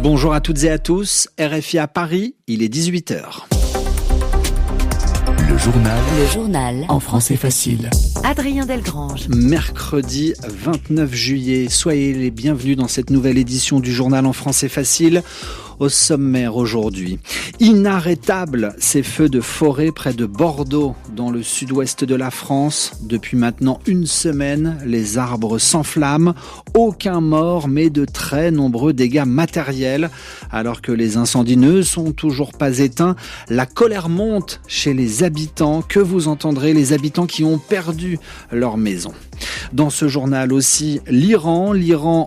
Bonjour à toutes et à tous, RFI à Paris, il est 18h. Le journal en français facile. Adrien Delgrange. Mercredi 29 juillet, soyez les bienvenus dans cette nouvelle édition du journal en français facile. Au sommaire aujourd'hui, inarrêtables ces feux de forêt près de Bordeaux, dans le sud-ouest de la France. Depuis maintenant une semaine, les arbres s'enflamment. Aucun mort, mais de très nombreux dégâts matériels. Alors que les incendies ne sont toujours pas éteints, la colère monte chez les habitants. Que vous entendrez, les habitants qui ont perdu leur maison. Dans ce journal aussi, l'Iran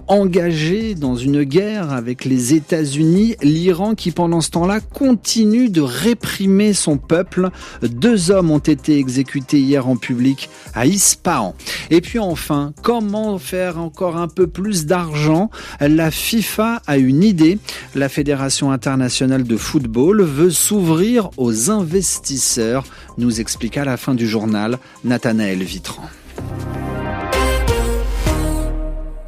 engagé dans une guerre avec les États-Unis, l'Iran qui pendant ce temps-là continue de réprimer son peuple. 2 hommes ont été exécutés hier en public à Ispahan. Et puis enfin, comment faire encore un peu plus d'argent ? La FIFA a une idée. La Fédération internationale de football veut s'ouvrir aux investisseurs, nous explique à la fin du journal Nathanaël Vitran.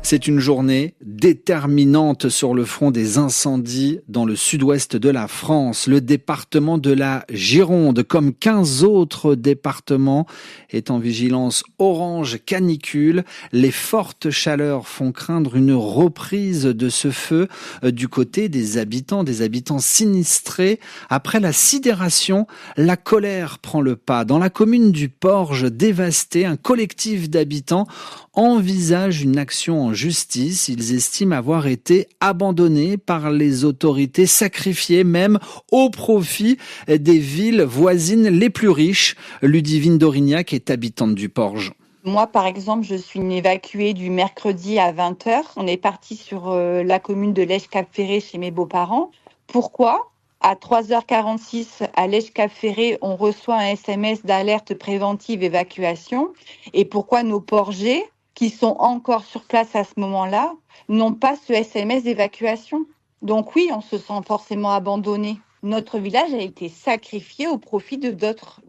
C'est une journée déterminante sur le front des incendies dans le sud-ouest de la France. Le département de la Gironde, comme 15 autres départements, est en vigilance orange canicule. Les fortes chaleurs font craindre une reprise de ce feu du côté des habitants sinistrés. Après la sidération, la colère prend le pas. Dans la commune du Porge, dévastée, un collectif d'habitants envisage une action en justice. Ils estiment avoir été abandonnés par les autorités, sacrifiés même au profit des villes voisines les plus riches. Ludivine Dorignac est habitante du Porge. Moi, par exemple, je suis une évacuée du mercredi à 20h. On est parti sur la commune de Lège-Cap-Ferré chez mes beaux-parents. Pourquoi ? À 3h46, à Lège-Cap-Ferré, on reçoit un SMS d'alerte préventive évacuation. Et pourquoi nos Porgers, qui sont encore sur place à ce moment-là, n'ont pas ce SMS d'évacuation ? Donc oui, on se sent forcément abandonné. Notre village a été sacrifié au profit de d'autres.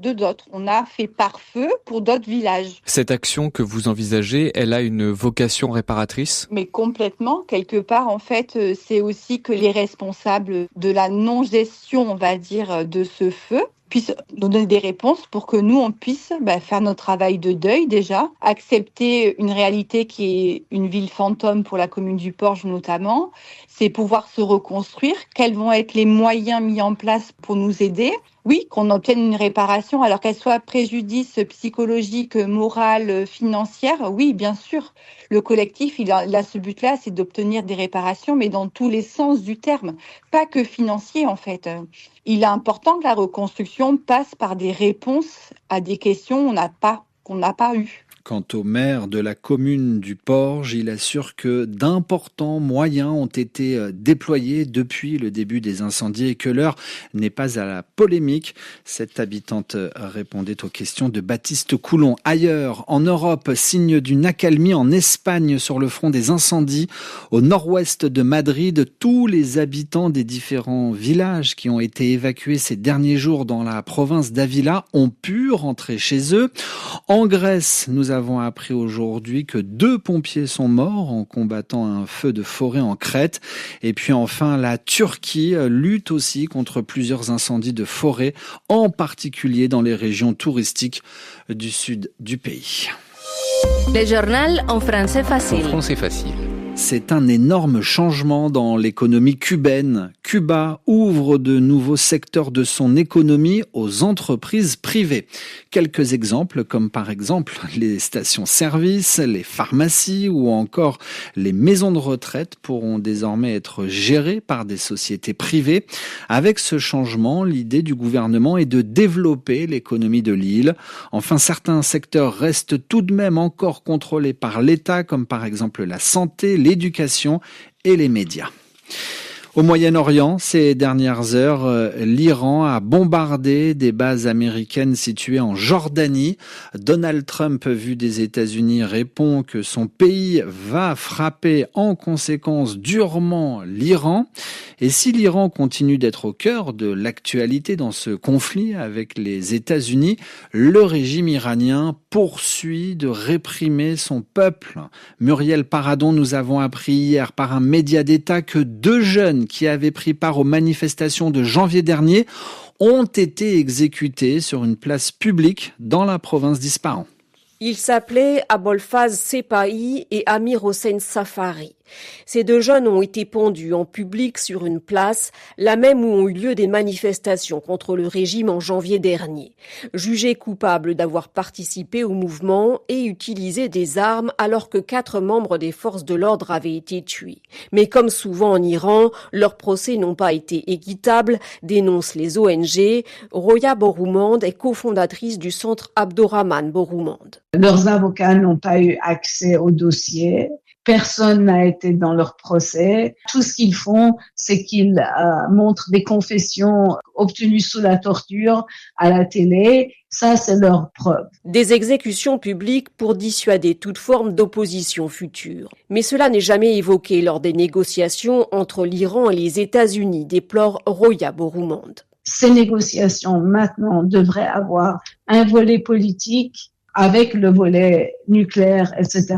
On a fait pare-feu pour d'autres villages. Cette action que vous envisagez, elle a une vocation réparatrice ? Mais complètement. Quelque part, en fait, c'est aussi que les responsables de la non-gestion, on va dire, de ce feu, puissent nous donner des réponses pour que nous, on puisse faire notre travail de deuil déjà, accepter une réalité qui est une ville fantôme pour la commune du Porge notamment, c'est pouvoir se reconstruire, quels vont être les moyens mis en place pour nous aider. Oui, qu'on obtienne une réparation, alors qu'elle soit préjudice psychologique, moral, financière, oui, bien sûr. Le collectif, il a ce but-là, c'est d'obtenir des réparations, mais dans tous les sens du terme, pas que financier en fait. Il est important que la reconstruction passe par des réponses à des questions qu'on n'a pas eues. Quant au maire de la commune du Porge, il assure que d'importants moyens ont été déployés depuis le début des incendies et que l'heure n'est pas à la polémique. Cette habitante répondait aux questions de Baptiste Coulon. Ailleurs, en Europe, signe d'une accalmie en Espagne sur le front des incendies. Au nord-ouest de Madrid, tous les habitants des différents villages qui ont été évacués ces derniers jours dans la province d'Ávila ont pu rentrer chez eux. En Grèce, nous avons appris aujourd'hui que 2 pompiers sont morts en combattant un feu de forêt en Crète. Et puis enfin, la Turquie lutte aussi contre plusieurs incendies de forêt, en particulier dans les régions touristiques du sud du pays. Le journal en français facile. En français facile. C'est un énorme changement dans l'économie cubaine. Cuba ouvre de nouveaux secteurs de son économie aux entreprises privées. Quelques exemples, comme par exemple les stations-service, les pharmacies ou encore les maisons de retraite pourront désormais être gérées par des sociétés privées. Avec ce changement, l'idée du gouvernement est de développer l'économie de l'île. Enfin, certains secteurs restent tout de même encore contrôlés par l'État, comme par exemple la santé, l'éducation et les médias. Au Moyen-Orient, ces dernières heures, l'Iran a bombardé des bases américaines situées en Jordanie. Donald Trump, vu des États-Unis, répond que son pays va frapper en conséquence durement l'Iran. Et si l'Iran continue d'être au cœur de l'actualité dans ce conflit avec les États-Unis, le régime iranien poursuit de réprimer son peuple. Muriel Paradon, nous avons appris hier par un média d'État que 2 jeunes personnes qui avaient pris part aux manifestations de janvier dernier ont été exécutées sur une place publique dans la province d'Ispahan. Ils s'appelaient Abolfaz Sepahi et Amir Hossein Safari. Ces deux jeunes ont été pendus en public sur une place, la même où ont eu lieu des manifestations contre le régime en janvier dernier. Jugés coupables d'avoir participé au mouvement et utilisé des armes alors que 4 membres des forces de l'ordre avaient été tués. Mais comme souvent en Iran, leurs procès n'ont pas été équitables, dénoncent les ONG. Roya Boroumand est cofondatrice du centre Abdourahman Boroumand. Leurs avocats n'ont pas eu accès au dossier. Personne n'a été dans leur procès. Tout ce qu'ils font, c'est qu'ils montrent des confessions obtenues sous la torture à la télé. Ça, c'est leur preuve. Des exécutions publiques pour dissuader toute forme d'opposition future. Mais cela n'est jamais évoqué lors des négociations entre l'Iran et les États-Unis, déplore Roya Boroumand. Ces négociations, maintenant, devraient avoir un volet politique avec le volet nucléaire, etc.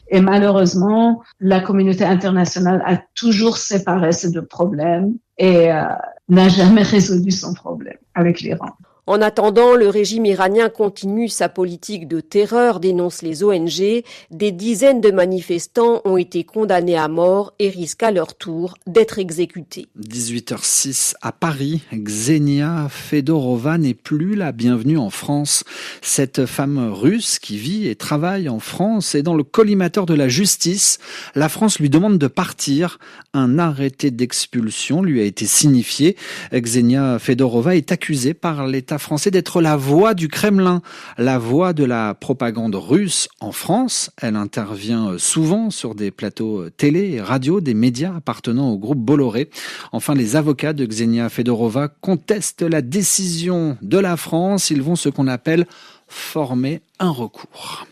Et malheureusement, la communauté internationale a toujours séparé ces deux problèmes et n'a jamais résolu son problème avec l'Iran. En attendant, le régime iranien continue sa politique de terreur, dénoncent les ONG. Des dizaines de manifestants ont été condamnés à mort et risquent à leur tour d'être exécutés. 18h06 à Paris, Ksenia Fedorova n'est plus la bienvenue en France. Cette femme russe qui vit et travaille en France est dans le collimateur de la justice. La France lui demande de partir. Un arrêté d'expulsion lui a été signifié. Ksenia Fedorova est accusée par l'État français d'être la voix du Kremlin, la voix de la propagande russe en France. Elle intervient souvent sur des plateaux télé et radio des médias appartenant au groupe Bolloré. Enfin, les avocats de Ksenia Fedorova contestent la décision de la France. Ils vont ce qu'on appelle former un recours.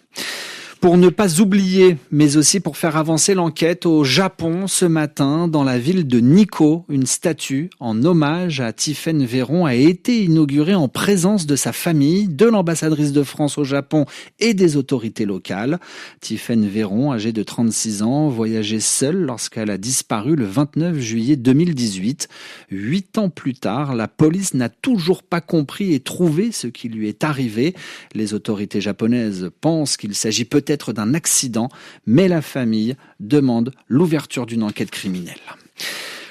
Pour ne pas oublier, mais aussi pour faire avancer l'enquête, au Japon, ce matin, dans la ville de Nikko, une statue en hommage à Tiphaine Véron a été inaugurée en présence de sa famille, de l'ambassadrice de France au Japon et des autorités locales. Tiphaine Véron, âgée de 36 ans, voyageait seule lorsqu'elle a disparu le 29 juillet 2018. 8 ans plus tard, la police n'a toujours pas compris et trouvé ce qui lui est arrivé. Les autorités japonaises pensent qu'il s'agit peut-être d'un accident, mais la famille demande l'ouverture d'une enquête criminelle.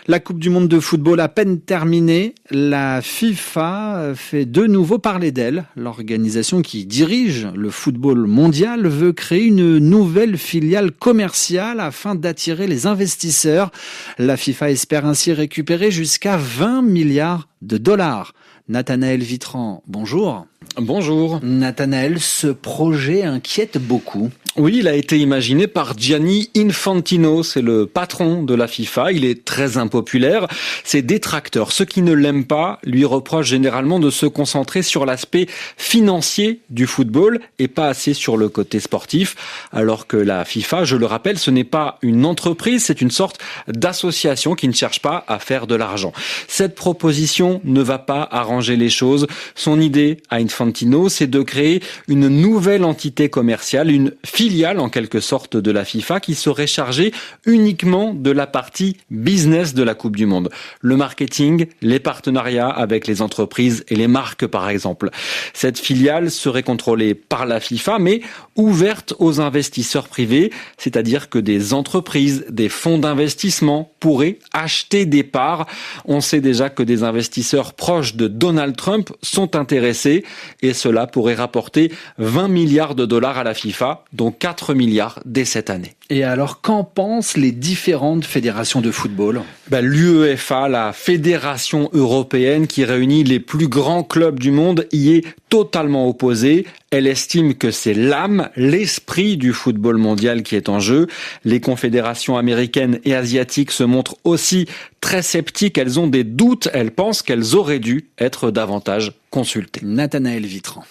La Coupe du monde de football à peine terminée, la FIFA fait de nouveau parler d'elle. L'organisation qui dirige le football mondial veut créer une nouvelle filiale commerciale afin d'attirer les investisseurs. La FIFA espère ainsi récupérer jusqu'à 20 milliards de dollars. Nathanaël Vitran, bonjour. Bonjour. Nathanaël, ce projet inquiète beaucoup. Oui, il a été imaginé par Gianni Infantino, c'est le patron de la FIFA. Il est très impopulaire. Ses détracteurs, ceux qui ne l'aiment pas, lui reprochent généralement de se concentrer sur l'aspect financier du football et pas assez sur le côté sportif. Alors que la FIFA, je le rappelle, ce n'est pas une entreprise, c'est une sorte d'association qui ne cherche pas à faire de l'argent. Cette proposition ne va pas arranger les choses. Son idée à Infantino, c'est de créer une nouvelle entité commerciale, une filiale en quelque sorte de la FIFA qui serait chargée uniquement de la partie business de la Coupe du Monde. Le marketing, les partenariats avec les entreprises et les marques par exemple. Cette filiale serait contrôlée par la FIFA mais ouverte aux investisseurs privés, c'est-à-dire que des entreprises, des fonds d'investissement pourraient acheter des parts. On sait déjà que des investisseurs proches de Donald Trump sont intéressés et cela pourrait rapporter 20 milliards de dollars à la FIFA, dont 4 milliards dès cette année. Et alors, qu'en pensent les différentes fédérations de football ? L'UEFA, la fédération européenne qui réunit les plus grands clubs du monde, y est totalement opposée. Elle estime que c'est l'âme, l'esprit du football mondial qui est en jeu. Les confédérations américaines et asiatiques se montrent aussi très sceptiques. Elles ont des doutes. Elles pensent qu'elles auraient dû être davantage consultées. Nathanaël Vitran.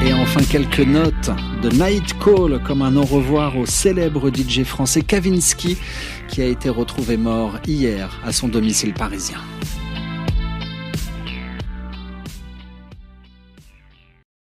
Et enfin, quelques notes de Night Call, comme un au revoir au célèbre DJ français Kavinsky, qui a été retrouvé mort hier à son domicile parisien.